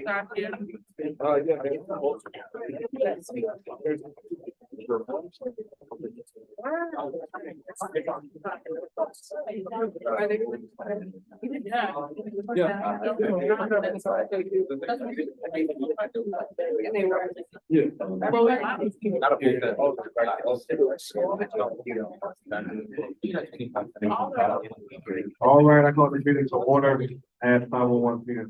not here. All right, I call the meeting to order at 5:01 p.m.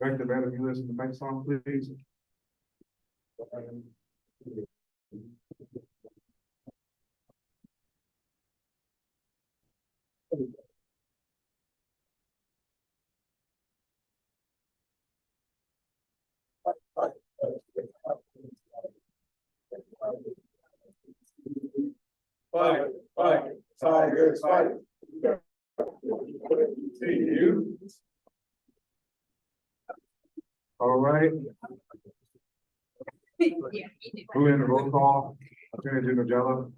Director Madam, you listen to the next song, please. Fight, Tigers, fight. See you. All right. Who in the roll call? Attorney General Jello.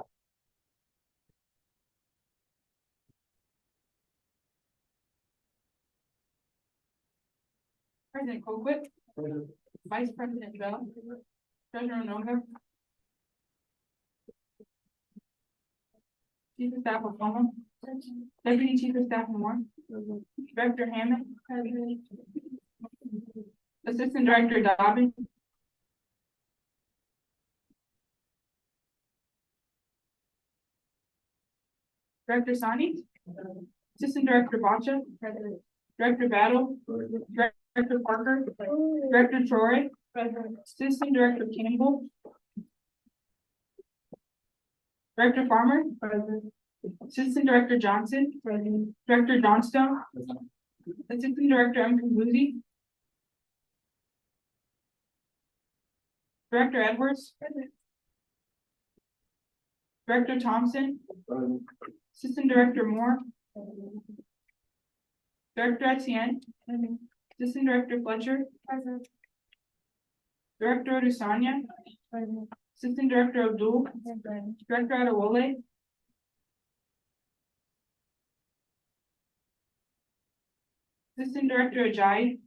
President Colquitt. Vice President Bell. Treasurer Nova. Chief of Staff Obama. Deputy Chief of Staff Moore. Director Hammond. Assistant Director Dobbin. Director Sani. Assistant Director Bacha. Director Battle. Director Parker. Director Troy. Assistant Director Campbell. Director Farmer. Assistant Director Johnson. Director Johnstone. Assistant Director Mkumbuzi. Director Edwards. Director Thompson. Assistant Director Moore. Director Etienne. Assistant Director Fletcher. Director Odusanya. Assistant Director Abdul. Director Adewale. Assistant Director Ajayi.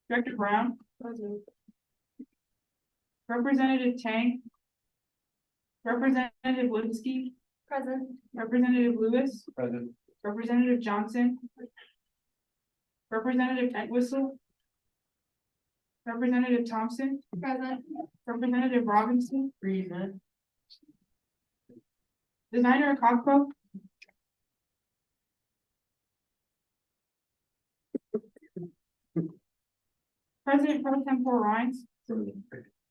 Director Brown. Representative Tang. Representative Lipsky. Present. Representative Lewis. Present. Representative Johnson. Representative Entwistle. Representative Thompson. Present. Representative Robinson. Present. Designer Cockcroft. President Pro Tempore Rhines.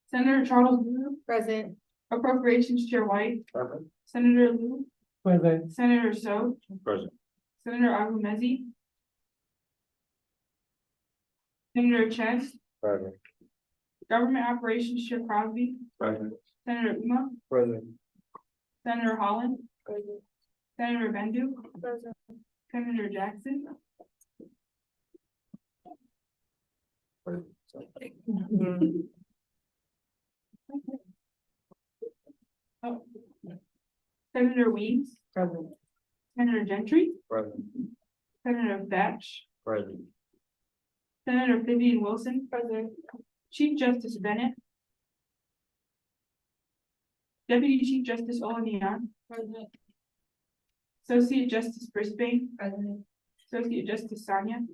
Senator Charles Liu. Present. Appropriations Chair White. Present. Senator Liu. Present. Senator So. Present. Senator Agumezi. Senator Chess. Present. Government Operations Chair Crosby. Present. Senator Uma. Present. Senator Holland. Senator Bendu. Senator Jackson. Oh. Senator Weems. Senator Gentry. Present. Senator Batch. Present. Senator Vivian Wilson. Chief Justice Bennett. Deputy Chief Justice Olanian. Associate Justice Brisbane. Associate Justice Sanya.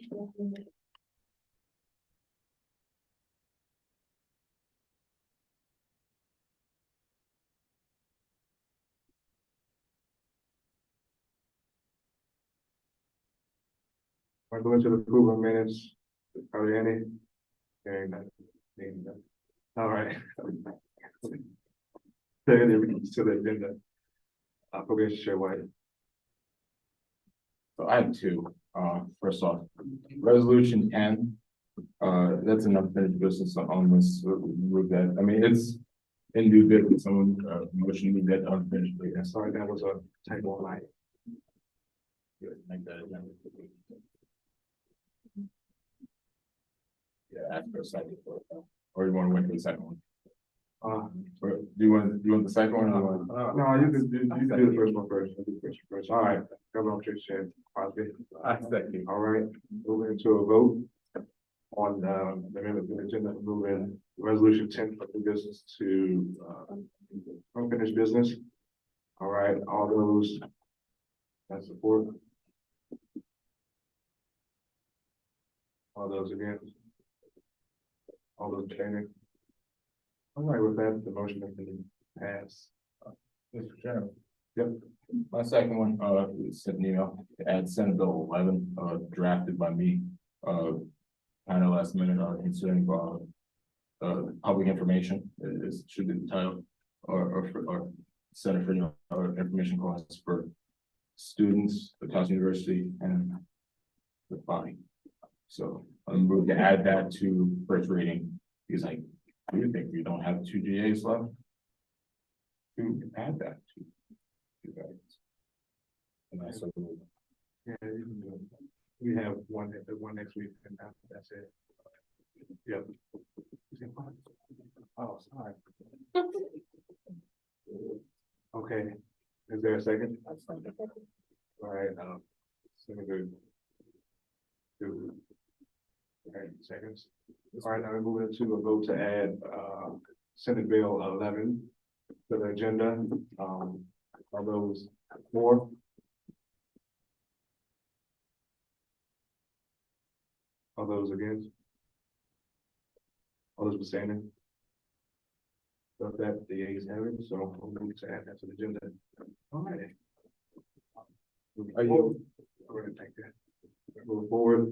I'm going to approve of minutes. Are there any? Hearing none. Seeing none. All right. To the agenda. Appropriation Chair White. So I have two. First off, resolution 10. That's an unfinished business on this with that. I mean, it's in new business. Someone motion to get unfinished. Yeah, sorry, that was a typo line. Make that agenda. Yeah, ask for a second. Or you want to wait for the second one? Uh, For do you want the second one or you want? No, you can do the first one first. You do the first one first. All right, Governor Patricia Crosby. I second. All right, moving into a vote on the amendment to the agenda, moving resolution 10 for the business to unfinished business. All right, all those that support. All those against. All those abstaining. All right, with that, the motion has been passed. Mr. Chairman. Yep. My second one, sent an email to add Senate Bill 11, drafted by me, kind of last minute, concerning, public information, is should be the title, or Center for Information Costs for students, the Towson University, and the body. So I'm moved to add that to first reading, because I do think we don't have 2 GAs left. To add that to. And I so moved. Yeah, you can do it. We have one next week, and that's it. Yep. Oh, sorry. Okay, is there a second? All right, Senator. All right, seconds. All right, now we're moving to a vote to add, Senate Bill 11 to the agenda. Are those for? Are those against? All those abstaining? So that the ayes have it, so I'm going to add that to the agenda. All right. Are you? All right, thank you. Move forward.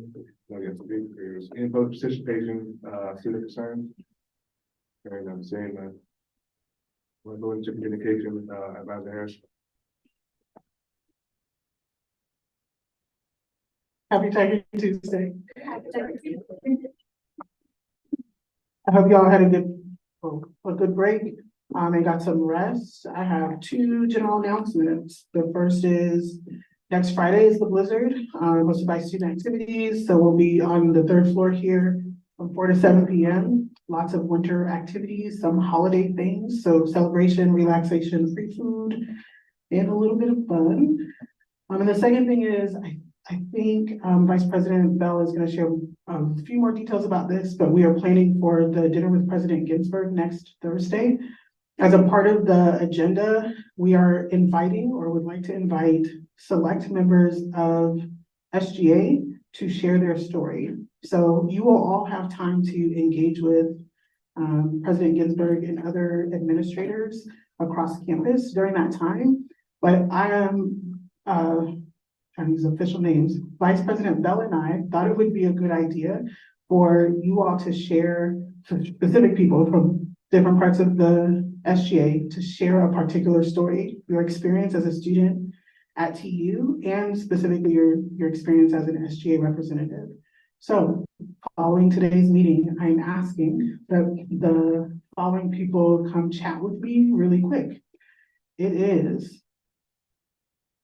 Now we have speakers, input, participation, student concerns. Hearing none, saying that. We're going to communication, Advisor Harris. Happy Tiger Tuesday. I hope y'all had a good break, and got some rest. I have 2 general announcements. The first is next Friday is the Blizzard, hosted by Student Activities. So we'll be on the 3rd floor here from 4 to 7 p.m. Lots of winter activities, some holiday things. So celebration, relaxation, free food, and a little bit of fun. And the second thing is, I think Vice President Bell is going to share a few more details about this, but we are planning for the dinner with President Ginsburg next Thursday. As a part of the agenda, we are inviting, or would like to invite, select members of SGA to share their story. So you will all have time to engage with President Ginsburg and other administrators across campus during that time. But I am, trying to use official names, Vice President Bell and I thought it would be a good idea for you all to share, specific people from different parts of the SGA, to share a particular story, your experience as a student at TU, and specifically your experience as an SGA representative. So following today's meeting, I'm asking that the following people come chat with me really quick. It is,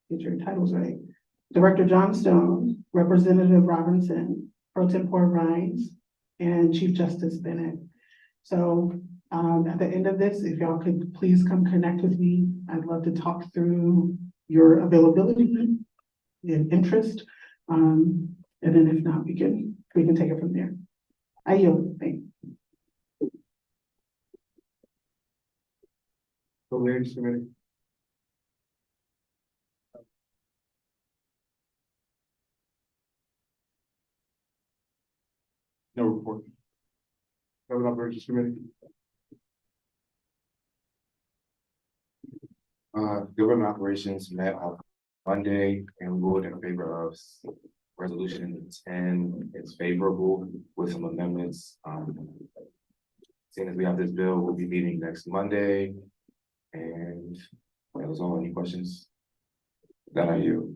get your titles right, Director John Stone, Representative Robinson, Pro Tempore Rines, and Chief Justice Bennett. So at the end of this, if y'all could please come connect with me, I'd love to talk through your availability and interest. And then if not, we can take it from there. I yield. Thanks. So ladies committee. No report. Government Operations Committee. Government operations met on Monday and ruled in favor of resolution 10. It's favorable with some amendments. Seeing as we have this bill, we'll be meeting next Monday. And that was all. Any questions? That are you.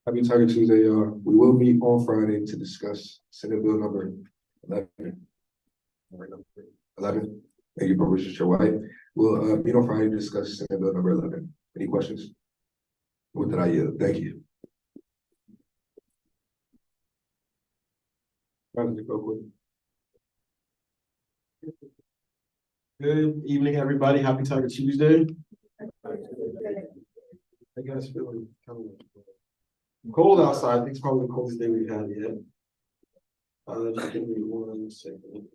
Happy Tiger Tuesday, y'all. We will meet on Friday to discuss Senate Bill number 11. 11. Thank you, Professor Chair White. We'll meet on Friday to discuss Senate Bill number 11. Any questions? What did I yield? Thank you. President Copeland. Good evening, everybody. Happy Tiger Tuesday. I guess feeling kind of cold outside. I think it's probably the coldest day we've had yet. Just give me 1 second.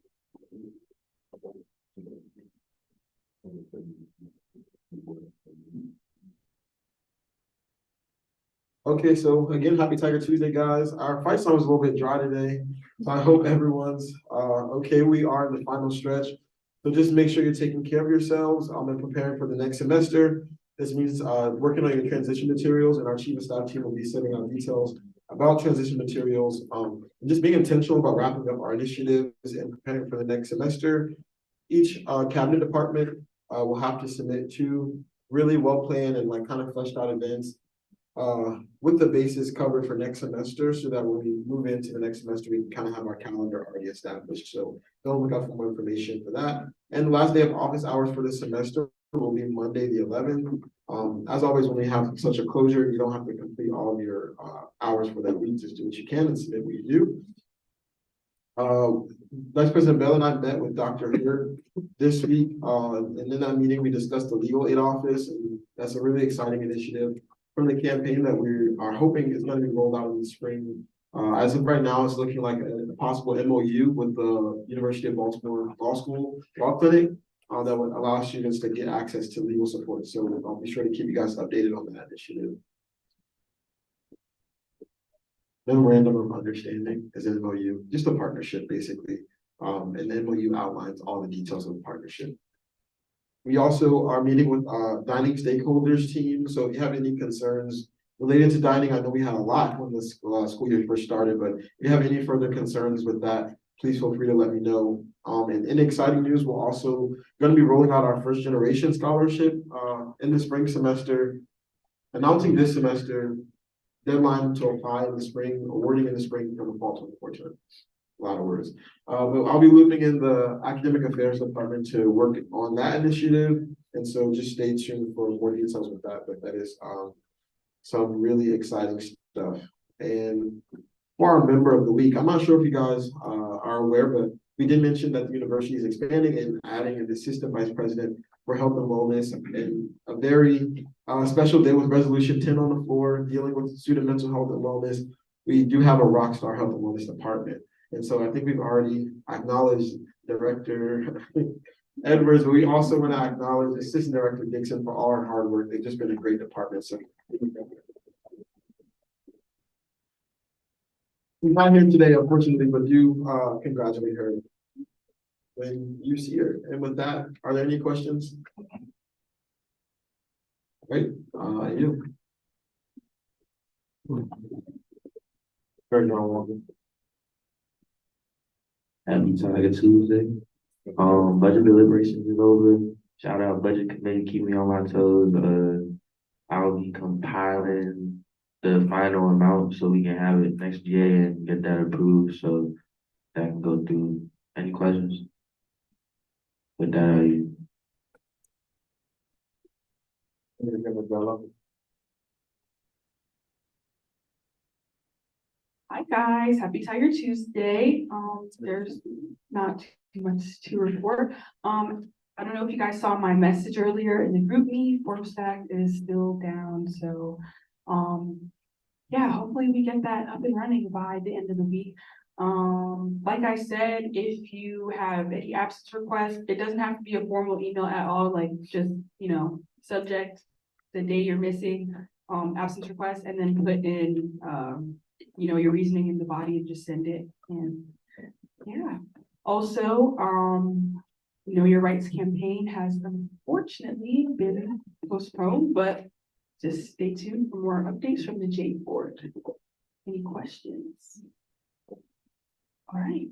Okay, so again, happy Tiger Tuesday, guys. Our fight song was a little bit dry today, so I hope everyone's okay. We are in the final stretch, so just make sure you're taking care of yourselves. And preparing for the next semester. This means working on your transition materials, and our chief of staff team will be sending out details about transition materials. And just being intentional about wrapping up our initiatives and preparing for the next semester. Each cabinet department will have to submit 2 really well-planned and like kind of fleshed out events with the basis covered for next semester, so that when we move into the next semester, we can kind of have our calendar already established. So don't look out for more information for that. And the last day of office hours for this semester will be Monday, the 11th. As always, when we have such a closure, you don't have to complete all of your hours for that week. Just do what you can and submit what you do. Vice President Bell and I met with Dr. Hurd this week, and in that meeting, we discussed the legal aid office, and that's a really exciting initiative from the campaign that we are hoping is going to be rolled out in the spring. As of right now, it's looking like a possible MOU with the University of Baltimore Law School Law Clinic that would allow students to get access to legal support. So I'll be sure to keep you guys updated on that initiative. Memorandum of Understanding is an MOU, just a partnership basically. And the MOU outlines all the details of the partnership. We also are meeting with dining stakeholders team. So if you have any concerns related to dining, I know we had a lot when the school year first started, but if you have any further concerns with that, please feel free to let me know. And in exciting news, we're also going to be rolling out our first generation scholarship in the spring semester, announcing this semester, deadline to apply in the spring, awarding in the spring from the fall 2024 term. A lot of words. But I'll be looping in the academic affairs department to work on that initiative. And so just stay tuned for more details with that. But that is some really exciting stuff. And for our member of the week, I'm not sure if you guys are aware, but we did mention that the university is expanding and adding an assistant vice president for health and wellness, and a very special day with resolution 10 on the floor dealing with student mental health and wellness. We do have a rock star health and wellness department. And so I think we've already acknowledged Director Edwards, but we also want to acknowledge Assistant Director Dixon for all our hard work. They've just been a great department. So we're not here today, unfortunately, but do congratulate her when you see her. And with that, are there any questions? Great, you. Very normal. Happy Tiger Tuesday. Budget deliberations is over. Shout out budget committee, keep me on my toes. I'll be compiling the final amount so we can have it next year and get that approved so that can go through. Any questions? With that, Hi guys, happy Tiger Tuesday. There's not too much to report. I don't know if you guys saw my message earlier in the group me. Stack is still down, so yeah, hopefully we get that up and running by the end of the week. Like I said, if you have any absence requests, it doesn't have to be a formal email at all, like just, subject the day you're missing, absence request, and then put in, your reasoning in the body and just send it. And yeah, also, Know Your Rights campaign has unfortunately been postponed, but just stay tuned for more updates from the J board. Any questions? All right,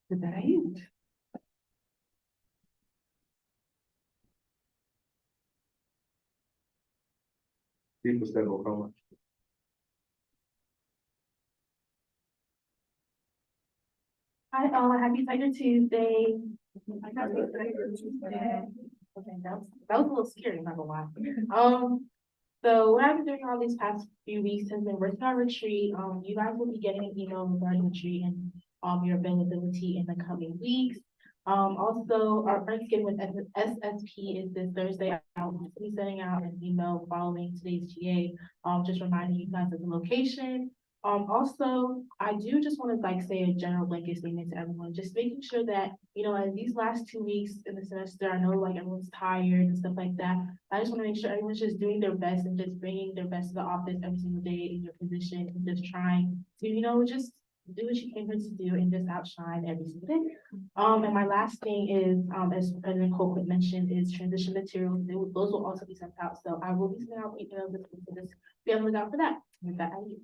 with that I end. People said Oklahoma. Hi, happy Tiger Tuesday. I got it. Okay, that was a little scary, not gonna lie. So what I've been doing all these past few weeks has been working on retreat. You guys will be getting an email regarding retreat, and your availability in the coming weeks. Also, our Friendsgiving with SSP is this Thursday. I'll be sending out an email following today's GA, just reminding you guys of the location. Also, I do just want to like say a general blanket statement to everyone, just making sure that, you know, as these last 2 weeks in the semester, I know like everyone's tired and stuff like that. I just want to make sure everyone's just doing their best and just bringing their best to the office every single day in your position and just trying to, you know, just do what you came here to do and just outshine every single day. And my last thing is, as President Colquitt mentioned, is transition materials. Those will also be sent out. So I will be sending out emails this week, so just be on the lookout for that. With that, I yield.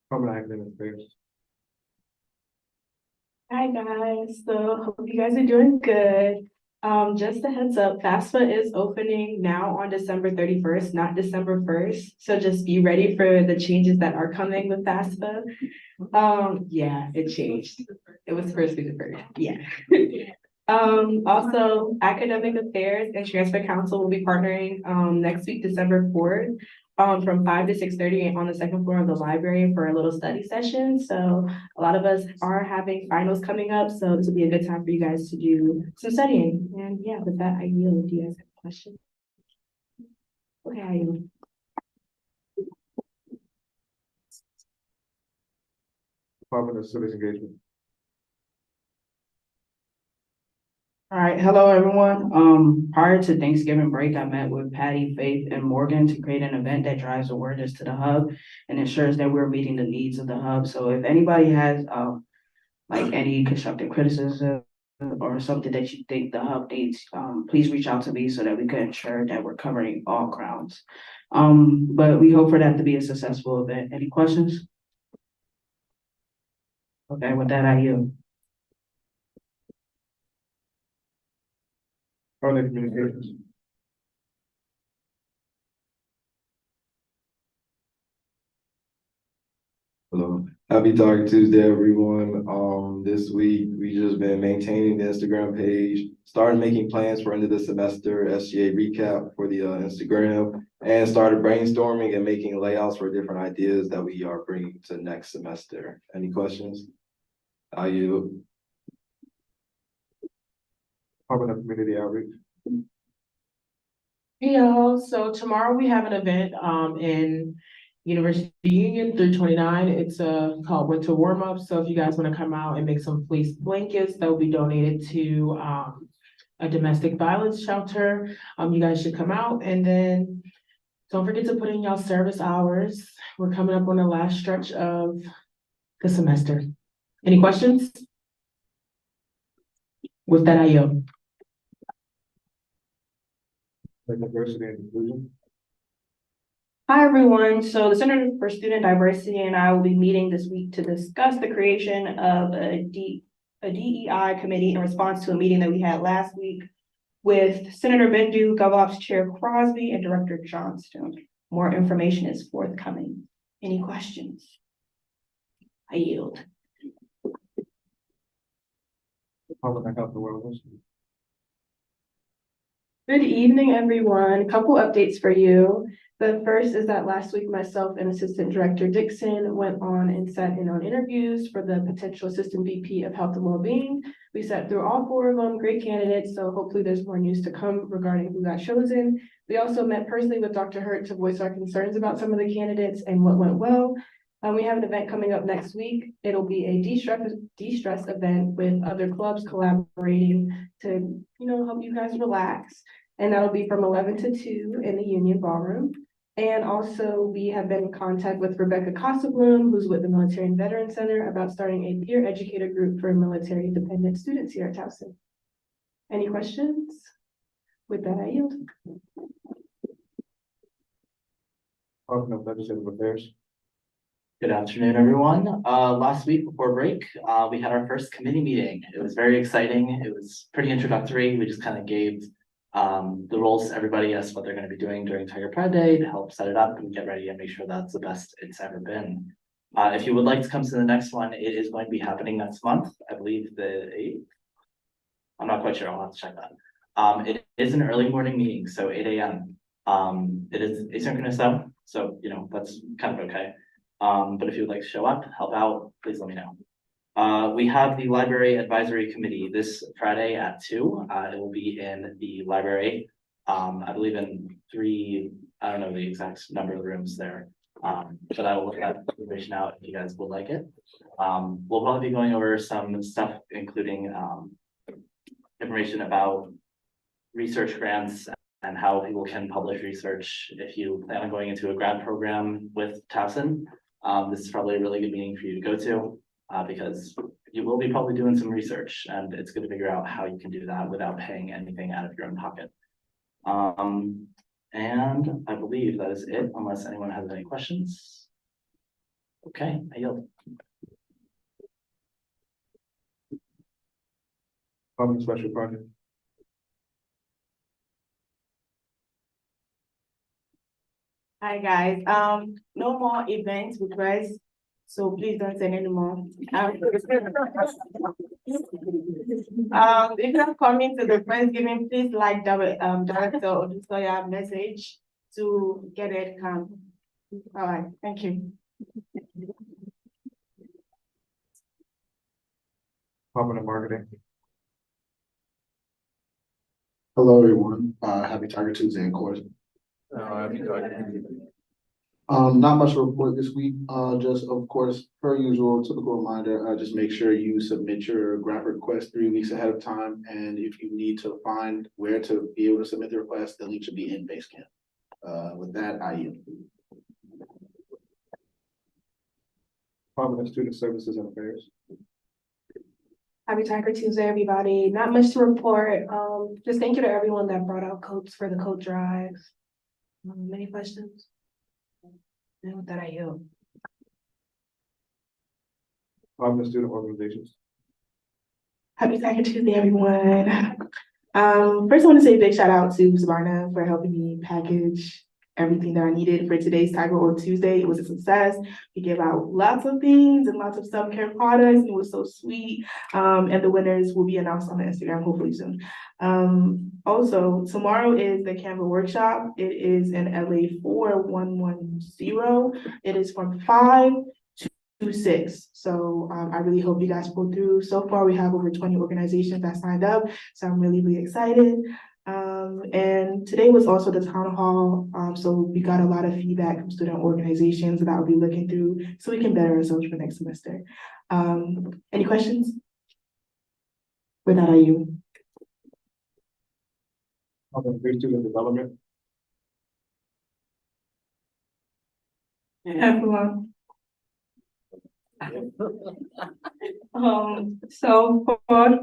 Department of Academic Affairs. Hi guys, so hope you guys are doing good. Just a heads up, FAFSA is opening now on December 31st, not December 1st. So just be ready for the changes that are coming with FAFSA. Yeah, it changed. It was supposed to be the first, yeah. Also, Academic Affairs and Transfer Council will be partnering next week, December 4th. From 5 to 6:30 on the second floor of the library for a little study session. So a lot of us are having finals coming up, so this will be a good time for you guys to do some studying. And yeah, with that, I yield. Do you guys have a question? Okay, I yield. Department of Civic Engagement. All right, hello, everyone. Prior to Thanksgiving break, I met with Patty, Faith, and Morgan to create an event that drives awareness to the hub and ensures that we're meeting the needs of the hub. So if anybody has like any constructive criticism or something that you think the hub needs, please reach out to me so that we can ensure that we're covering all grounds. But we hope for that to be a successful event. Any questions? Okay, with that, I yield. Department of Communications. Hello, happy Talk Tuesday, everyone. This week we just been maintaining the Instagram page, started making plans for end of the semester SGA recap for the Instagram, and started brainstorming and making layouts for different ideas that we are bringing to next semester. Any questions? I yield. Department of Community Outreach. Hey y'all, so tomorrow we have an event in University Union 329. It's called Winter Warm Up. So if you guys want to come out and make some fleece blankets that will be donated to a domestic violence shelter, you guys should come out. And then don't forget to put in y'all service hours. We're coming up on the last stretch of the semester. Any questions? With that, I yield. Diversity and Inclusion. Hi, everyone. So the Center for Student Diversity and I will be meeting this week to discuss the creation of a DEI committee in response to a meeting that we had last week with Senator Bendu, GovOps Chair Crosby, and Director Johnstone. More information is forthcoming. Any questions? I yield. Department of Health and Wellness. Good evening, everyone. A couple updates for you. The first is that last week, myself and Assistant Director Dixon went on and sat in on interviews for the potential Assistant VP of Health and Wellbeing. We sat through all 4 of them, great candidates, so hopefully there's more news to come regarding who got chosen. We also met personally with Dr. Hurt to voice our concerns about some of the candidates and what went well. We have an event coming up next week. It'll be a de-stress event with other clubs collaborating to, you know, help you guys relax. And that'll be from 11 to 2 in the Union Ballroom. And also we have been in contact with Rebecca Casabloom, who's with the Military and Veteran Center, about starting a peer educator group for military dependent students here at Towson. Any questions? With that, I yield. Department of Legislative Affairs. Good afternoon, everyone. Last week before break, we had our first committee meeting. It was very exciting. It was pretty introductory. We just kind of gave the roles to everybody as what they're going to be doing during Tiger Pride Day to help set it up and get ready and make sure that's the best it's ever been. If you would like to come to the next one, it is going to be happening next month. I believe the 8th. I'm not quite sure. I'll have to check that. It is an early morning meeting, so 8 a.m. It is asynchronous though, so you know, that's kind of okay. But if you would like to show up, help out, please let me know. We have the library advisory committee this Friday at 2. It will be in the library. I believe in 3, I don't know the exact number of rooms there. But I will look that information out if you guys would like it. We'll probably be going over some stuff, including information about research grants and how people can publish research if you plan on going into a grad program with Towson. This is probably a really good meeting for you to go to because you will be probably doing some research and it's good to figure out how you can do that without paying anything out of your own pocket. And I believe that is it, unless anyone has any questions. Okay, I yield. Public special project. Hi, guys. No more events requests, so please don't send any more. If you're coming to the Friendsgiving, please like Director Odusoya message to get it come. All right, thank you. Department of Marketing. Hello, everyone. Happy Tiger Tuesday, of course. Not much to report this week. Just of course, per usual, typical reminder, just make sure you submit your grant request 3 weeks ahead of time. And if you need to find where to be able to submit the request, the link should be in Basecamp. With that, I yield. Department of Student Services and Affairs. Happy Tiger Tuesday, everybody. Not much to report. Just thank you to everyone that brought out coats for the coat drive. Any questions? And with that, I yield. Department of Student Organizations. Happy Tiger Tuesday, everyone. First, I want to say a big shout out to Sabarna for helping me package everything that I needed for today's Tiger Org Tuesday. It was a success. We gave out lots of things and lots of self-care products, and it was so sweet. And the winners will be announced on the Instagram hopefully soon. Also, tomorrow is the Canva workshop. It is in LA 4110. It is from 5 to 6. So I really hope you guys pull through. So far, we have over 20 organizations that signed up. So I'm really, really excited. And today was also the town hall. So we got a lot of feedback from student organizations that I'll be looking through so we can better ourselves for next semester. Any questions? With that, I yield. Student Development. Everyone. So for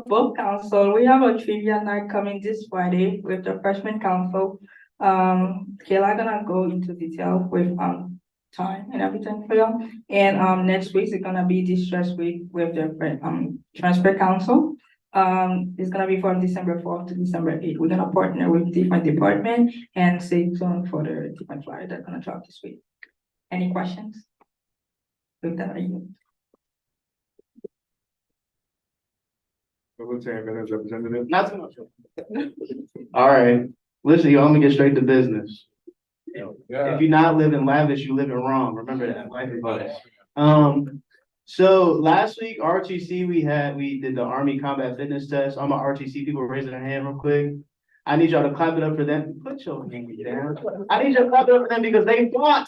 both council, we have a trivia night coming this Friday with the freshman council. Kayla gonna go into detail with time and everything for you. And next week is gonna be distress week with the transfer council. It's gonna be from December 4th to December 8th. We're gonna partner with different departments and stay tuned for the different flyers that's gonna drop this week. Any questions? With that, Military Maintenance Representative. Not too much. All right, listen, you want me to get straight to business. If you're not living lavish, you living wrong. Remember that, life advice. So last week, RTC, we did the Army Combat Fitness Test. All my RTC people raising their hand real quick. I need y'all to clap it up for them. Put your hand down. I need y'all to clap it up for them because they fought.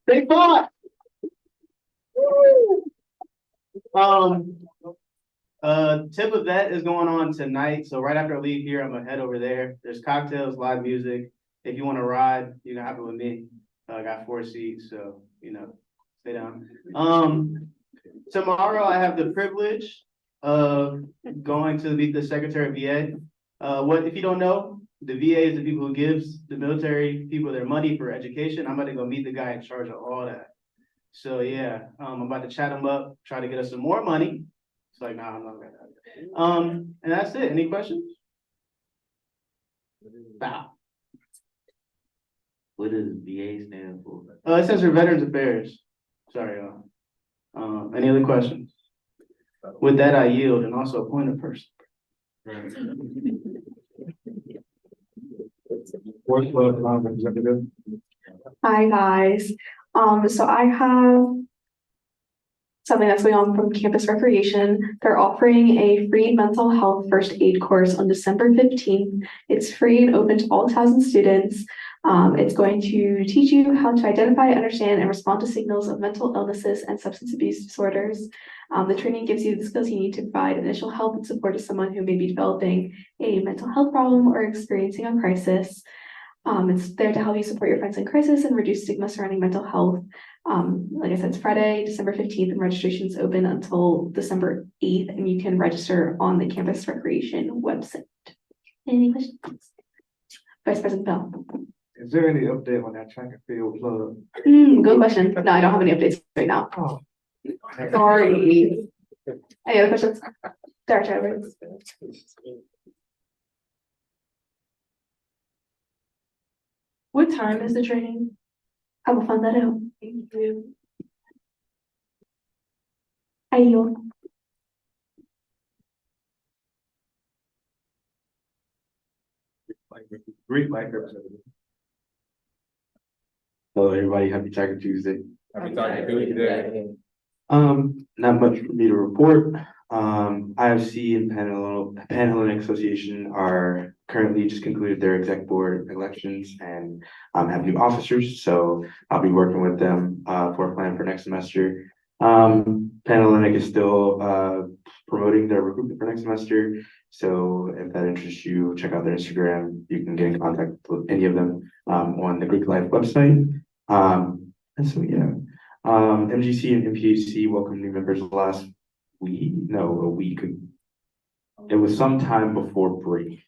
They fought. Woo! Tip of that is going on tonight. So right after I leave here, I'm gonna head over there. There's cocktails, live music. If you want to ride, you can have it with me. I got 4 seats, so stay down. Tomorrow I have the privilege of going to meet the Secretary of VA. If you don't know, the VA is the people who gives the military people their money for education. I'm about to go meet the guy in charge of all that. So yeah, I'm about to chat him up, try to get us some more money. It's like, nah, I'm not gonna. And that's it. Any questions? Bow. What does VA stand for? It stands for Veterans Affairs. Sorry, y'all. Any other questions? With that, I yield and also appoint a person. Fourth Club representative. Hi, guys. So I have something that's going on from Campus Recreation. They're offering a free mental health first aid course on December 15th. It's free and open to all 1,000 students. It's going to teach you how to identify, understand, and respond to signals of mental illnesses and substance abuse disorders. The training gives you the skills you need to provide initial help and support to someone who may be developing a mental health problem or experiencing a crisis. It's there to help you support your friends in crisis and reduce stigma surrounding mental health. Like I said, it's Friday, December 15th, and registration is open until December 8th, and you can register on the Campus Recreation website. Any questions? Vice President Bell. Is there any update on that track and field plug? Good question. No, I don't have any updates right now. Oh. Sorry. Any other questions? Director Edwards. What time is the training? I will find that out. Thank you. I yield. Greek life representative. Hello, everybody. Happy Tiger Tuesday. Happy Tiger Tuesday. Not much for me to report. IFC and Panhellenic Association are currently just concluded their exec board elections and have new officers. So I'll be working with them for a plan for next semester. Panhellenic is still promoting their recruitment for next semester. So if that interests you, check out their Instagram. You can get in contact with any of them on the Greek Life website. And so yeah, MGC and MPHC welcomed new members last week. No, a week. It was sometime before break.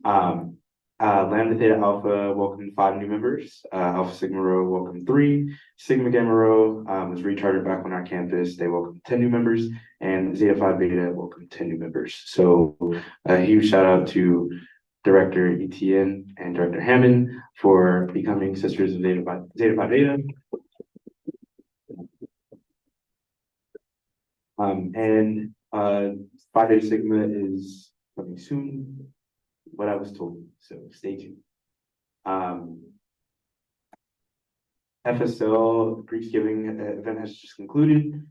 Lambda Theta Alpha welcomed 5 new members. Alpha Sigma Rho welcomed 3. Sigma Gamma Rho was rechartered back on our campus. They welcomed 10 new members, and Zeta Phi Beta welcomed 10 new members. So a huge shout out to Director Etienne and Director Hammond for becoming sisters of Zeta Phi Beta. And Phi Beta Sigma is coming soon, what I was told, so stay tuned. FSL Greeksgiving event has just concluded.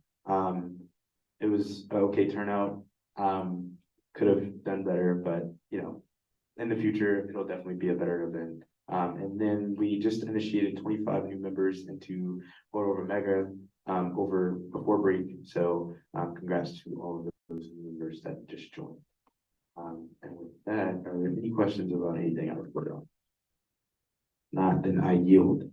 It was an okay turnout. Could have done better, but you know, in the future, it'll definitely be a better event. And then we just initiated 25 new members into Photo Omega before break. So congrats to all of those members that just joined. And with that, are there any questions about anything I reported on? Not, then I yield.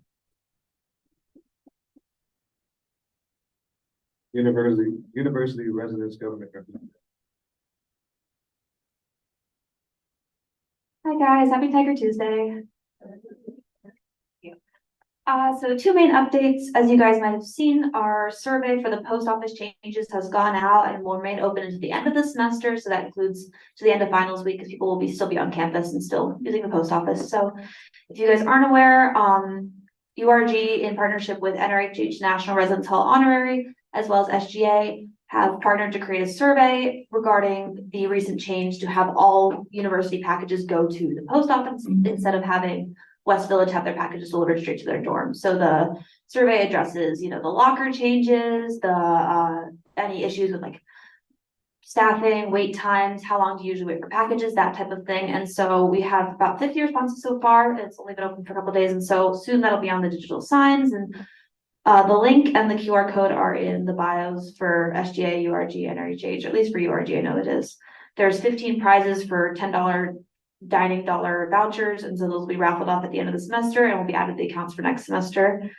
University residents government representative. Hi guys, happy Tiger Tuesday. So 2 main updates, as you guys might have seen, our survey for the post office changes has gone out and will remain open until the end of the semester. So that includes to the end of finals week, because people will still be on campus and still using the post office. So if you guys aren't aware, URG in partnership with NRHH National Residence Hall Honorary, as well as SGA, have partnered to create a survey regarding the recent change to have all university packages go to the post office instead of having West Village have their packages delivered straight to their dorm. So the survey addresses, the locker changes, any issues with like staffing, wait times, how long do you usually wait for packages, that type of thing. And so we have about 50 responses so far. It's only been open for a couple of days, and so soon that'll be on the digital signs. And the link and the QR code are in the bios for SGA, URG, and NRHH, at least for URG, I know it is. There's 15 prizes for $10 dining dollar vouchers, and so those will be raffled off at the end of the semester and will be added to the accounts for next semester.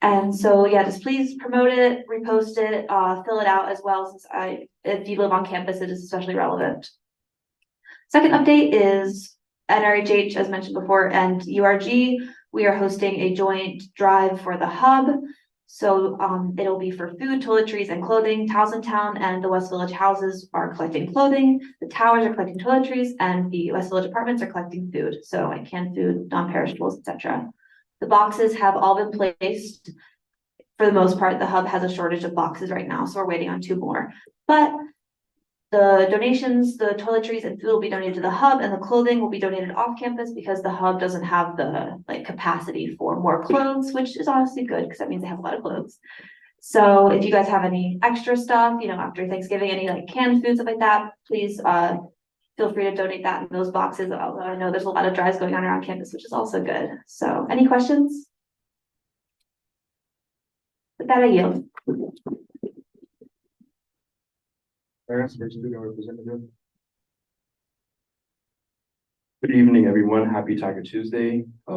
And so yeah, just please promote it, repost it, fill it out as well, since if you live on campus, it is especially relevant. Second update is NRHH, as mentioned before, and URG. We are hosting a joint drive for the hub. So it'll be for food, toiletries, and clothing. Townsendtown and the West Village houses are collecting clothing. The towers are collecting toiletries, and the West Village apartments are collecting food. So like canned food, non-perishables, etc. The boxes have all been placed. For the most part, the hub has a shortage of boxes right now, so we're waiting on 2 more. But The donations, the toiletries and food will be donated to the hub, and the clothing will be donated off campus because the hub doesn't have the like capacity for more clothes, which is honestly good because that means they have a lot of clothes. So if you guys have any extra stuff, you know, after Thanksgiving, any like canned food, stuff like that, please feel free to donate that in those boxes. Although I know there's a lot of drives going on around campus, which is also good. So any questions? With that, I yield. Parents, student representative. Good evening, everyone. Happy Tiger Tuesday. I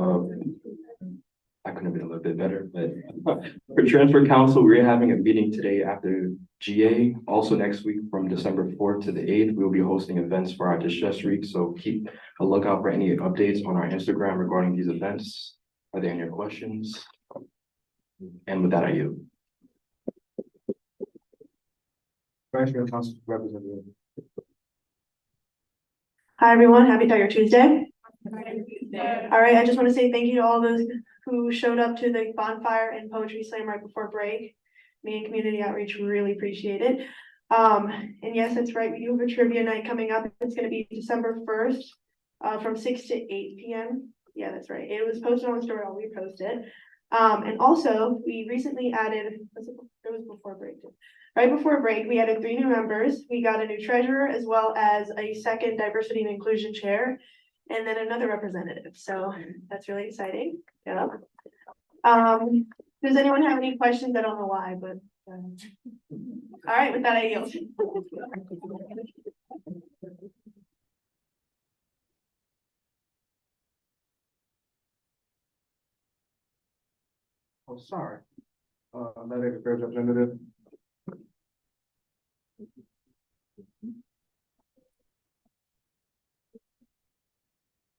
couldn't have been a little bit better, but for Transfer Council, we're having a meeting today after GA. Also next week from December 4th to the 8th, we'll be hosting events for our Distress Week. So keep a lookout for any updates on our Instagram regarding these events. Are there any questions? And with that, I yield. Transfer Council representative. Hi, everyone. Happy Tiger Tuesday. All right, I just want to say thank you to all those who showed up to the bonfire and poetry slam right before break. Me and community outreach really appreciate it. And yes, that's right. We do have a trivia night coming up. It's going to be December 1st, from 6 to 8 p.m. Yeah, that's right. It was posted on the story. I'll repost it. And also we recently added, it was before break too. Right before break, we added 3 new members. We got a new treasurer as well as a second diversity and inclusion chair, and then another representative. So that's really exciting. Yeah. Does anyone have any questions? I don't know why, but all right, with that I yield. Oh, sorry. Athletic affairs representative.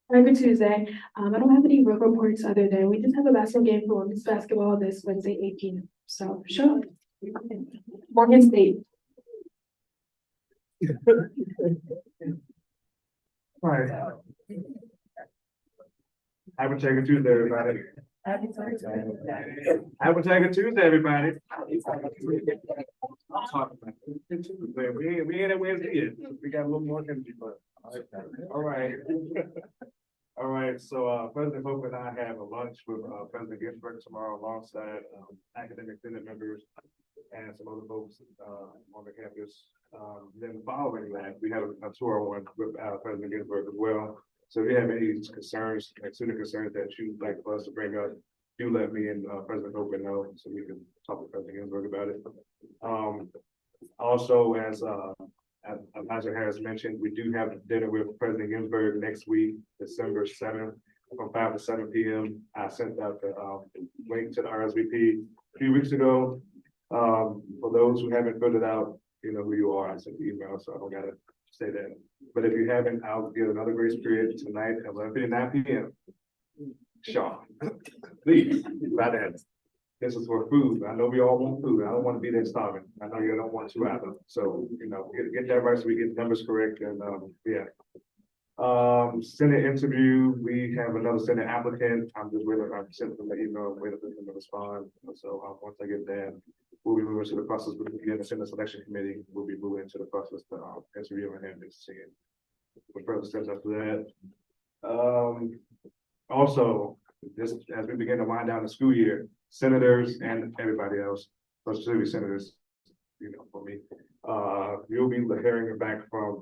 Good Tuesday. I don't have any road reports other than we just have a basketball game for women's basketball this Wednesday, 8 p.m. So show up. Morgan State. All right. Happy Tiger Tuesday, everybody. Happy Tiger Tuesday, everybody. We ain't at Wednesday yet. We got a little more energy, but all right. All right, so President Hope and I have a lunch with President Ginsburg tomorrow alongside academic senate members and some other folks on the campus. Then following that, we have a tour one with President Ginsburg as well. So if you have any concerns, like student concerns that you'd like for us to bring up, do let me and President Hope know so we can talk with President Ginsburg about it. Also, as Elijah Harris mentioned, we do have dinner with President Ginsburg next week, December 7th, from 5 to 7 p.m. I sent out the link to the RSVP a few weeks ago. For those who haven't filled it out, you know who you are. I sent the email, so I don't gotta say that. But if you haven't, I'll give another grace period tonight at 11:59 p.m. Sean, please, by that. This is for food. I know we all want food. I don't want to be there starving. I know you don't want to either. So, you know, get that right so we get the numbers correct and, yeah. Senate interview, we have another Senate applicant. I'm just waiting on sent them the email, waiting for them to respond. So, once I get that, we'll be moving to the process with the Senate selection committee. We'll be moving into the process to interview him and see it. What further steps after that? Also, this, as we begin to wind down the school year, senators and everybody else, especially senators, you know, for me, you'll be hearing back from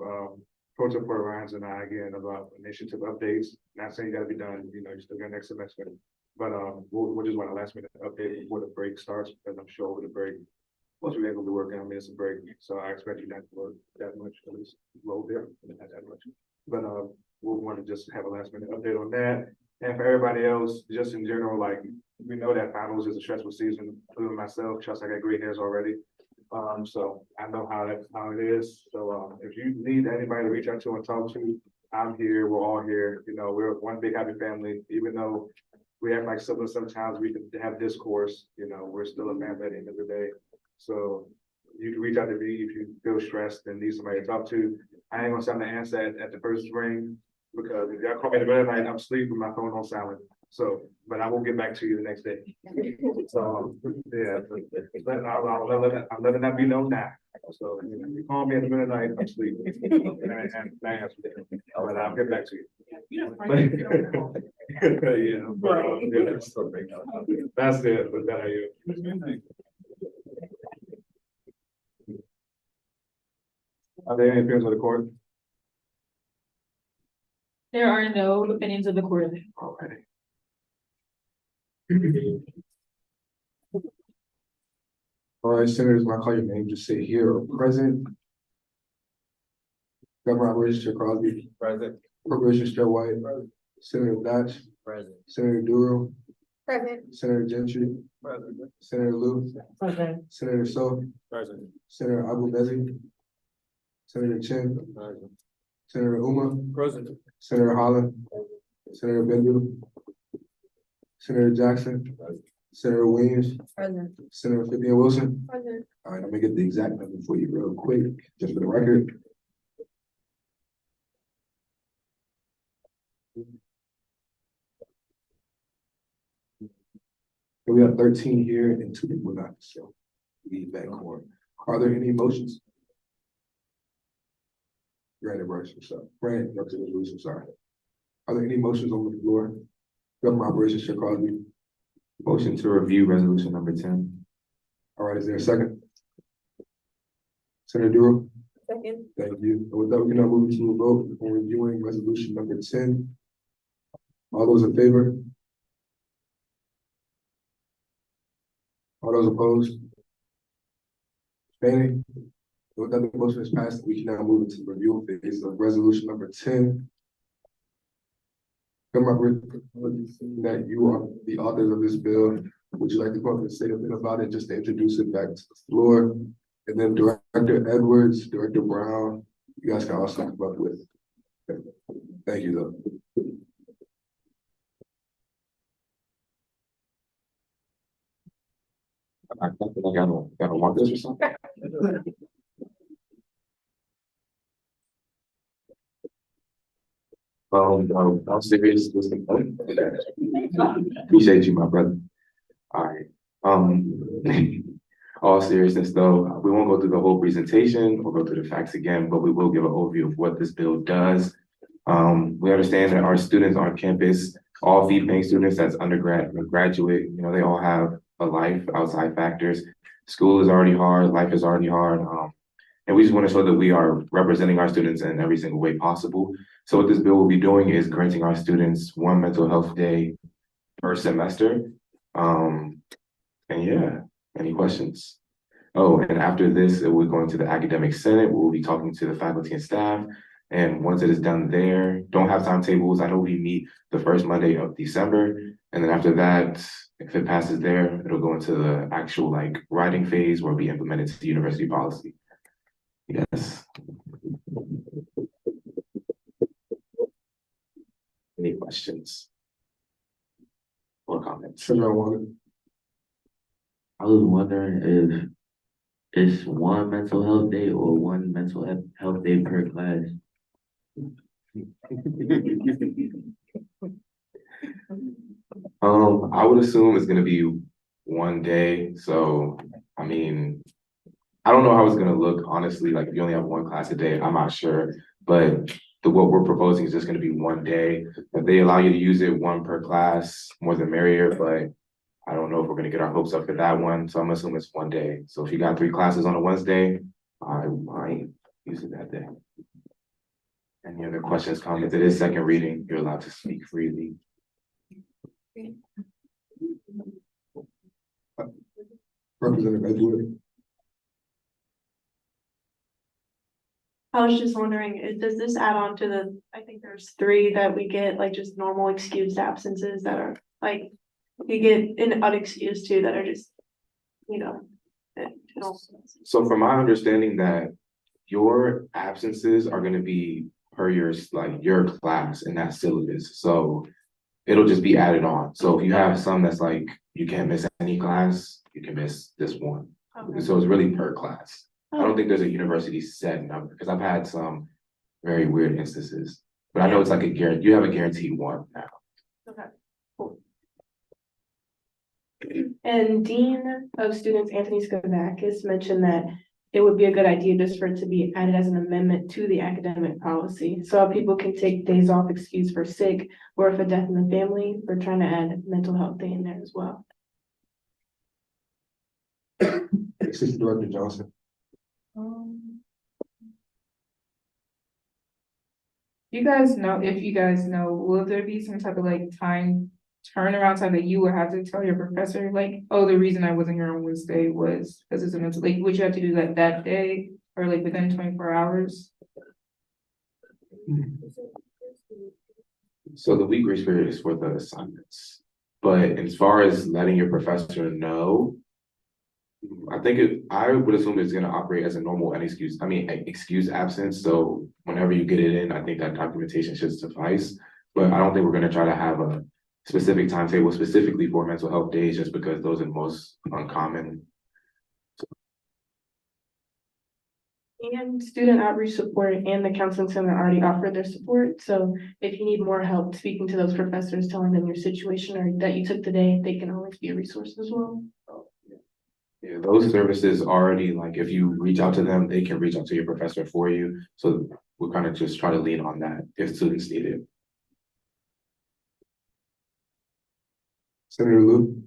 Pro Tempore Ryans and I again about initiative updates. Not saying you gotta be done, you know, you still got next semester, but we'll just want a last minute update before the break starts, because I'm sure over the break, most of you are gonna be working on minutes of break, so I expect you not to work that much, at least a little bit, not that much. But we'll want to just have a last minute update on that. And for everybody else, just in general, like, we know that finals is a stressful season, including myself. Trust I got gray hairs already. So I know how it is. So if you need anybody to reach out to and talk to, I'm here. We're all here. You know, we're one big happy family. Even though we act like siblings sometimes, we can have discourse. You know, we're still a family at the end of the day. So you can reach out to me if you feel stressed and need somebody to talk to. I ain't gonna sound the answer at the first ring, because if y'all call me in the middle of the night, I'm asleep with my phone on silent. So, but I will get back to you the next day. So, yeah, but I'm letting that be known now. So, you call me in the middle of the night, I'm sleeping. But I'll get back to you. Yeah, that's it, but that you. Are there any opinions of the court? There are no opinions of the court. Alrighty. All right, senators, when I call your name, just say here or present. Governor Operations Chair Crosby. Present. Appropriations Chair White. Senator Dodge. Present. Senator Duro. Present. Senator Gentry. Present. Senator Lou. Present. Senator So. Present. Senator Abu Bezzi. Senator Chen. Present. Senator Uma. Present. Senator Holland. Senator Bendu. Senator Jackson. Senator Williams. Present. Senator Vivian Wilson. Present. All right, I'm gonna get the exact number for you real quick, just for the record. We have 13 here and 2 people not, so leave that court. Are there any motions? Granted, resolution, sorry. Are there any motions on the floor? Government Operations Chair Crosby. Motion to review resolution number 10. All right, is there a second? Senator Duro? Second. Thank you. And with that, we can now move to a vote on reviewing resolution number 10. All those in favor? All those opposed? Abstaining? With that, the motion is passed. We can now move into the review phase of resolution number 10. That you are the authors of this bill. Would you like to come up and say a bit about it, just to introduce it back to the floor? And then Director Edwards, Director Brown, you guys can also come up with. Thank you, though. I gotta want this or something. I'm serious. Appreciate you, my brother. All right. All seriousness though, we won't go through the whole presentation or go through the facts again, but we will give an overview of what this bill does. We understand that our students on campus, all fee-paying students, that's undergrad and graduate, you know, they all have a life outside factors. School is already hard, life is already hard. And we just want to show that we are representing our students in every single way possible. So what this bill will be doing is granting our students 1 mental health day per semester. And yeah, any questions? Oh, and after this, it will go into the academic senate. We'll be talking to the faculty and staff. And once it is done there, don't have timetables. I know we meet the first Monday of December. And then after that, if it passes there, it'll go into the actual like writing phase where it'll be implemented to the university policy. Yes. Any questions or comments? I was wondering if it's 1 mental health day or 1 mental health day per class. I would assume it's gonna be 1 day. So, I mean, I don't know how it's gonna look, honestly, like if you only have 1 class a day, I'm not sure. But what we're proposing is just gonna be 1 day. If they allow you to use it 1 per class, more the merrier, but I don't know if we're gonna get our hopes up for that one. So I'm assuming it's 1 day. So if you got 3 classes on a Wednesday, I might use it that day. Any other questions, comments? It is second reading. You're allowed to speak freely. Representative Edward. I was just wondering, does this add on to the, I think there's 3 that we get, like just normal excused absences that are like, you get an unexcused 2 that are just, you know. So from my understanding that your absences are gonna be per your, like your class in that syllabus. So it'll just be added on. So if you have some that's like, you can't miss any class, you can miss this one. Okay. So it's really per class. I don't think there's a university set number because I've had some very weird instances, but I know it's like you have a guaranteed 1 now. Okay. And Dean of Students Anthony Skavakis mentioned that it would be a good idea just for it to be added as an amendment to the academic policy. So people can take days off excused for sick or if a death in the family, we're trying to add mental health day in there as well. Assistant Director Johnson. You guys know, if you guys know, will there be some type of like time turnaround time that you would have to tell your professor, like, oh, the reason I wasn't here on Wednesday was because it's a mental, like, would you have to do that day or like within 24 hours? So the week grace period is for the assignments, but as far as letting your professor know, I would assume it's gonna operate as a normal excuse absence, so whenever you get it in, I think that documentation should suffice. But I don't think we're gonna try to have a specific timetable specifically for mental health days, just because those are the most uncommon. And student outreach support and the counseling center already offer their support. So if you need more help speaking to those professors, telling them your situation or that you took the day, they can always be a resource as well. Yeah, those services already, like, if you reach out to them, they can reach out to your professor for you. So we're kind of just try to lean on that if students need it. Senator Lou.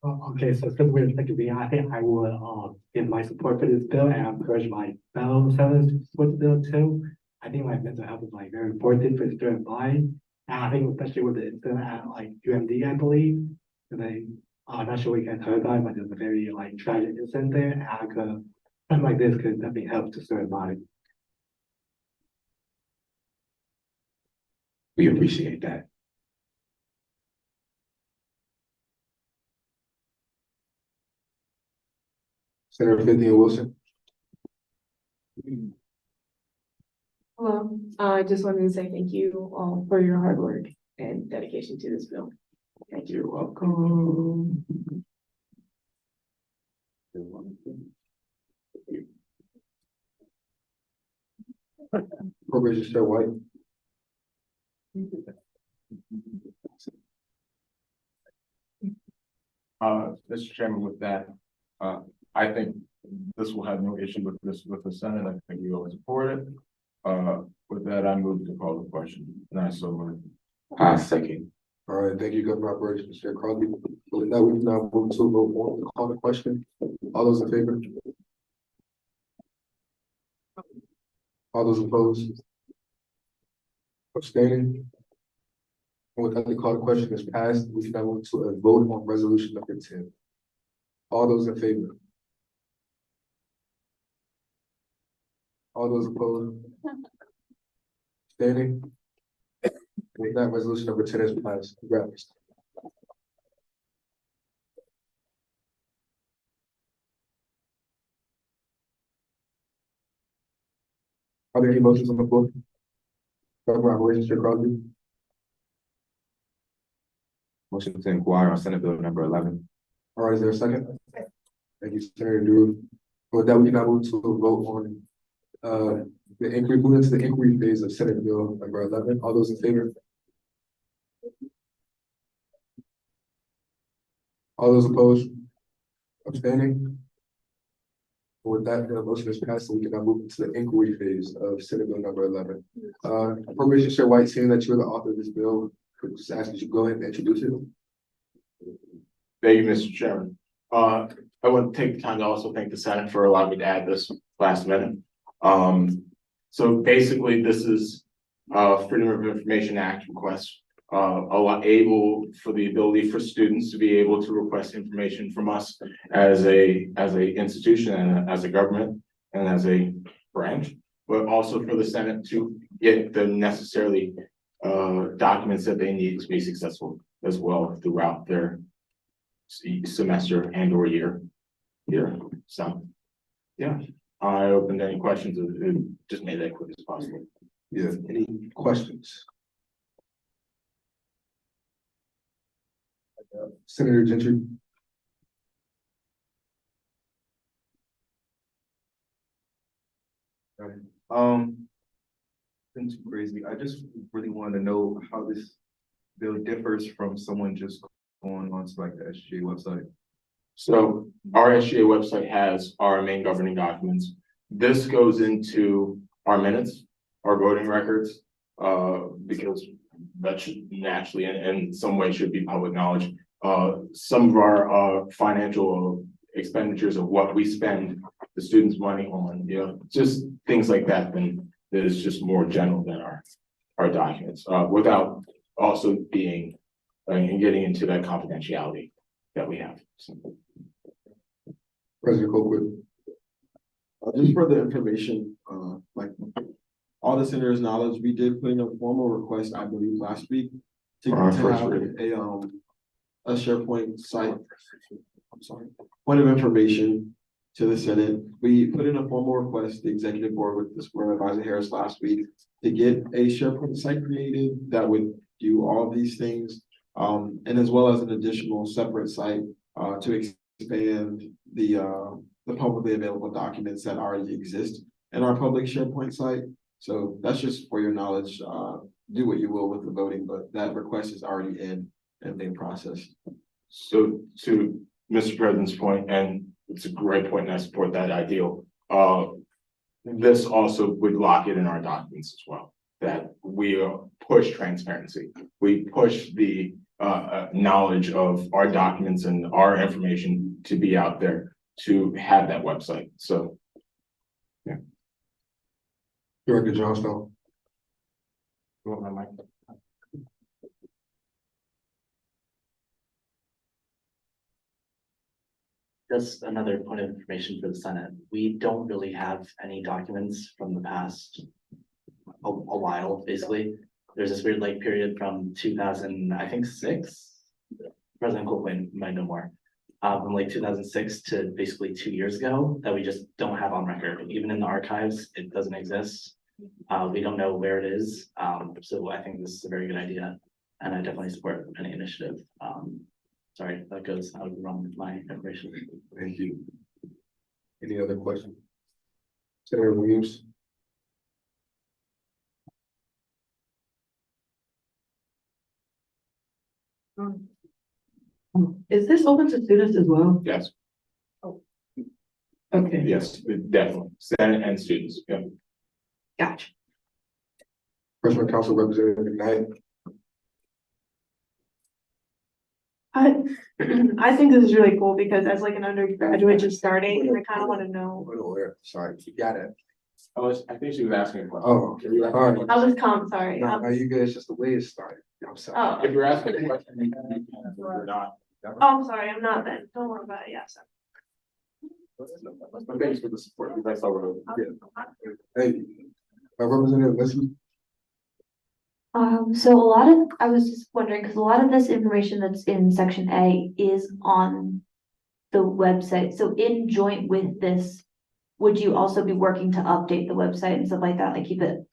Okay, so since we're secondly, I think I will give my support for this bill and encourage my fellow senators to support the bill too. I think like mental health is like very important for the student body. And I think especially with the incident at like UMD, I believe. And I'm not sure we can heard about it, but there's a very like tragic incident there. And something like this could definitely help the student body. We appreciate that. Senator Cynthia Wilson. Hello, I just wanted to say thank you all for your hard work and dedication to this bill. Thank you. You're welcome. Appropriations Chair White. Mr. Chairman, with that, I think this will have no issue with the Senate. I think we all support it. With that, I move to call the question. And I so move. Second. All right, thank you, Governor Operations Chair Crosby. With that, we can now move to a vote on the call the question. All those in favor? All those opposed? Abstaining? And with that, the call the question is passed. We can now move to a vote on resolution number 10. All those in favor? All those opposed? Abstaining? With that, resolution number 10 is passed. Congrats. Are there any motions on the floor? Governor Operations Chair Crosby. Motion to inquire on Senate Bill number 11. All right, is there a second? Thank you, Senator Drew. With that, we can now move to a vote on move into the inquiry phase of Senate Bill number 11. All those in favor? All those opposed? Abstaining? With that, the motion is passed, so we can now move into the inquiry phase of Senate Bill number 11. Appropriations Chair White, seeing that you're the author of this bill, could just ask that you go ahead and introduce it. Thank you, Mr. Chairman. I want to take the time to also thank the Senate for allowing me to add this last minute. So basically, this is Freedom of Information Act request, able for the ability for students to be able to request information from us as a institution and as a government and as a branch, but also for the Senate to get the necessarily documents that they need to be successful as well throughout their semester and or year here. So, yeah, I opened any questions. It just made that quick as possible. Yeah, any questions? Senator Gentry. Nothing too crazy. I just really want to know how this bill differs from someone just going onto like the SGA website. So our SGA website has our main governing documents. This goes into our minutes, our voting records, because that should naturally and in some way should be public knowledge. Some of our financial expenditures of what we spend the students' money on, just things like that, then that is just more general than our documents, without also being and getting into that confidentiality that we have. So. President Colquitt. Just for the information, like all the senators' knowledge, we did put in a formal request, I believe, last week to have a SharePoint site. I'm sorry, point of information to the Senate. We put in a formal request, the executive board with this Supervisor Harris last week, to get a SharePoint site created that would do all of these things. And as well as an additional separate site to expand the publicly available documents that already exist in our public SharePoint site. So that's just for your knowledge. Do what you will with the voting, but that request is already in and being processed. So to Mr. President's point, and it's a great point, and I support that ideal. This also would lock it in our documents as well, that we push transparency. We push the knowledge of our documents and our information to be out there to have that website. So, yeah. Director Johnstone. You want my mic? Just another point of information for the Senate. We don't really have any documents from the past a while, basically. There's this weird like period from 2000, I think 6. President Colquitt might know more. From like 2006 to basically 2 years ago that we just don't have on record. Even in the archives, it doesn't exist. We don't know where it is. So I think this is a very good idea, and I definitely support any initiative. Sorry, that goes, I would run with my information. Thank you. Any other questions? Senator Williams? Is this open to students as well? Yes. Okay. Yes, definitely. Senate and students. Yeah. Gotcha. Freshman Council Representative Knight. I think this is really cool because as like an undergraduate just starting, I kind of want to know. Sorry, you got it. I think she was asking a question. Oh, sorry. I'll just come, sorry. No, you guys, just the way it started. I'm sorry. Oh. If you're asking a question, you're not. Oh, I'm sorry, I'm not then. Don't worry about it. Yes. Thanks for the support. That's all we're. Hey, Representative Leslie. So a lot of, I was just wondering, because a lot of this information that's in section A is on the website. So in joint with this, would you also be working to update the website and stuff like that? Like keep it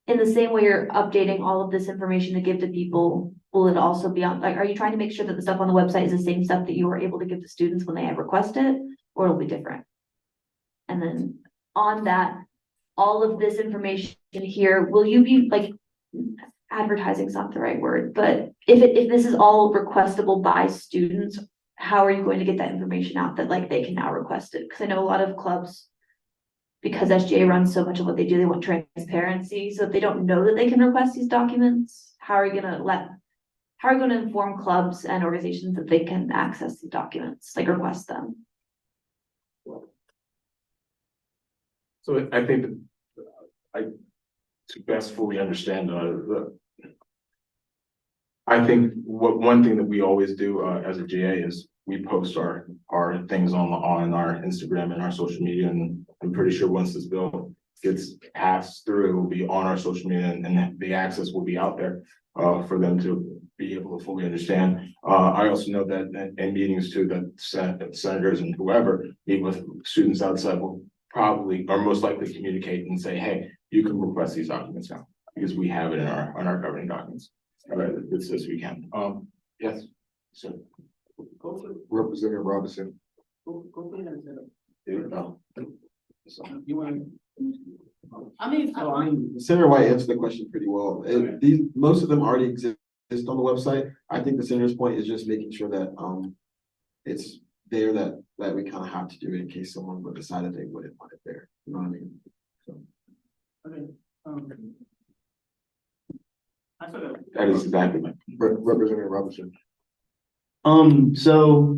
in the same way you're updating all of this information to give to people? Will it also be on, like, are you trying to make sure that the stuff on the website is the same stuff that you were able to give to students when they have requested, or it'll be different? And then on that, all of this information here, will you be like, advertising is not the right word, but if this is all requestable by students, how are you going to get that information out that like they can now request it? Because I know a lot of clubs, because SGA runs so much of what they do, they want transparency. So if they don't know that they can request these documents, how are you going to inform clubs and organizations that they can access the documents, like request them? So I think that to best fully understand I think one thing that we always do as a GA is we post our things on our Instagram and our social media, and I'm pretty sure once this bill gets passed through, it will be on our social media, and the access will be out there for them to be able to fully understand. I also know that in meetings too, that senators and whoever meet with students outside will probably or most likely communicate and say, hey, you can request these documents now because we have it in our governing documents. It's as we can. Yes. So Representative Robinson. There you go. So you want Senator White answered the question pretty well. Most of them already exist on the website. I think the senator's point is just making sure that, it's there that we kind of have to do it in case someone would decide that they wouldn't want it there. You know what I mean? So. That is exactly Representative Robinson. So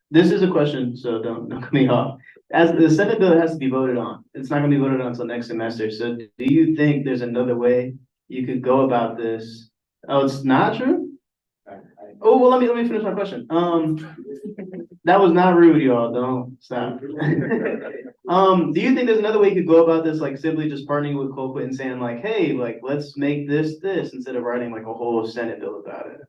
this is a question, so don't cut me off. As the Senate bill has to be voted on, it's not gonna be voted on until next semester. So do you think there's another way you could go about this? Oh, it's not true? Oh, well, let me finish my question. That was not rude, y'all. Don't stop. Do you think there's another way you could go about this, like simply just partnering with Colquitt and saying like, hey, like, let's make this, instead of writing like a whole Senate bill about it?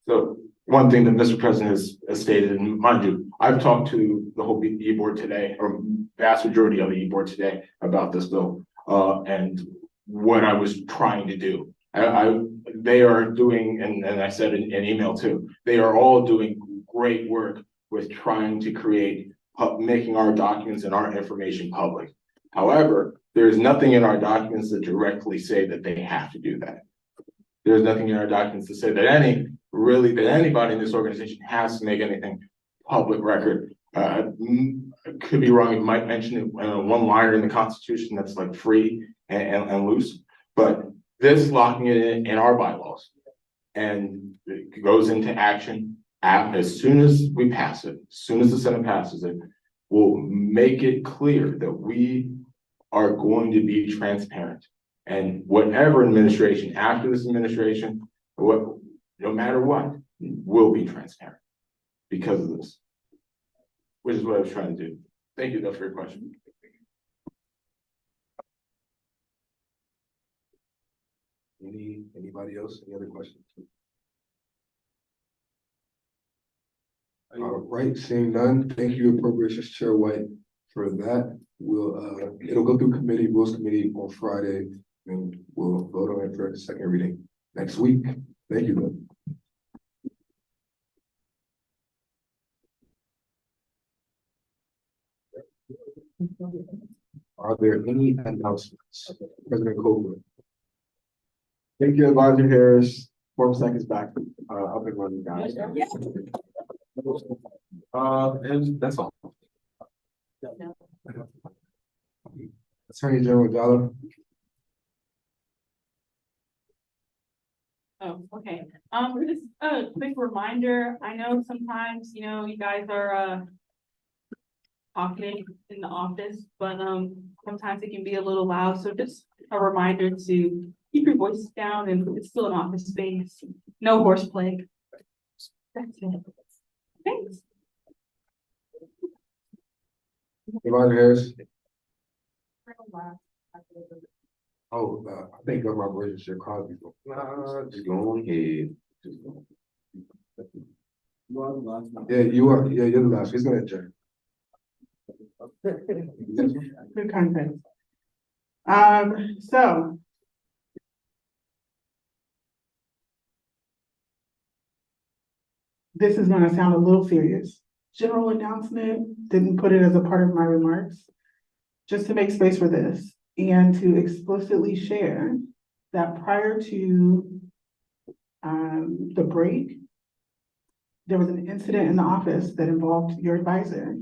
So one thing that Mr. President has stated, and mind you, I've talked to the whole E-board today, or vast majority of the E-board today about this bill, and what I was trying to do. They are doing, and I said in email too, they are all doing great work with trying to create, making our documents and our information public. However, there is nothing in our documents that directly say that they have to do that. There's nothing in our documents to say that anybody in this organization has to make anything public record. I could be wrong, it might mention one liner in the Constitution that's like free and loose, but this locking it in our bylaws, and it goes into action as soon as we pass it, as soon as the Senate passes it, will make it clear that we are going to be transparent. And whatever administration after this administration, no matter what, will be transparent because of this, which is what I was trying to do. Thank you though for your question. Anybody else? Any other questions? All right, seeing none, thank you, Appropriations Chair White, for that. It'll go through committee, Rules Committee on Friday, and we'll vote on it for a second reading next week. Thank you. Are there any announcements? President Colquitt. Thank you, Advisor Harris. Formstack is back, up and running, guys. And that's all. Attorney General Jallow. Oh, okay. Just a quick reminder, I know sometimes, you guys are, talking in the office, but, sometimes it can be a little loud, so just a reminder to keep your voice down, and it's still an office space, no horseplay. That's it. Thanks. Advisor Harris. Oh, I think Governor Operations Chair Crosby. Just go ahead. Yeah, you are. Yeah, you're the last. He's gonna adjourn. Good content. So. This is gonna sound a little serious. General announcement, didn't put it as a part of my remarks. Just to make space for this and to explicitly share that prior to the break, there was an incident in the office that involved your advisor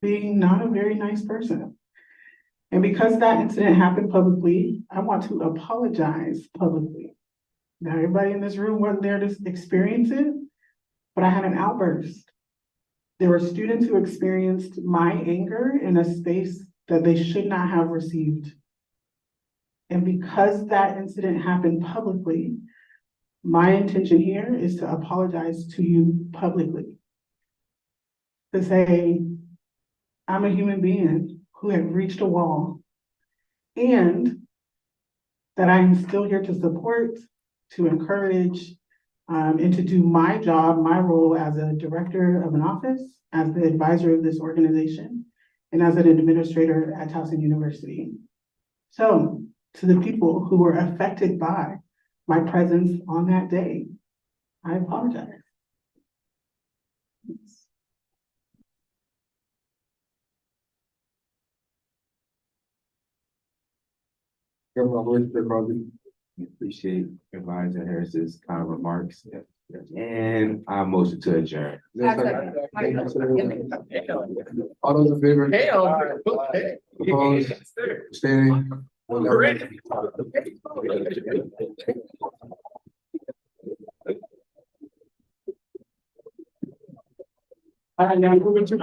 being not a very nice person. And because that incident happened publicly, I want to apologize publicly. Now, everybody in this room wasn't there to experience it, but I had an outburst. There were students who experienced my anger in a space that they should not have received. And because that incident happened publicly, my intention here is to apologize to you publicly. To say, I'm a human being who had reached a wall, and that I am still here to support, to encourage, and to do my job, my role as a director of an office, as the advisor of this organization, and as an administrator at Towson University. So, to the people who were affected by my presence on that day, I apologize. Appreciate Advisor Harris's kind of remarks. And I motion to adjourn. All those in favor? Opposed? Standing? I'm moving to.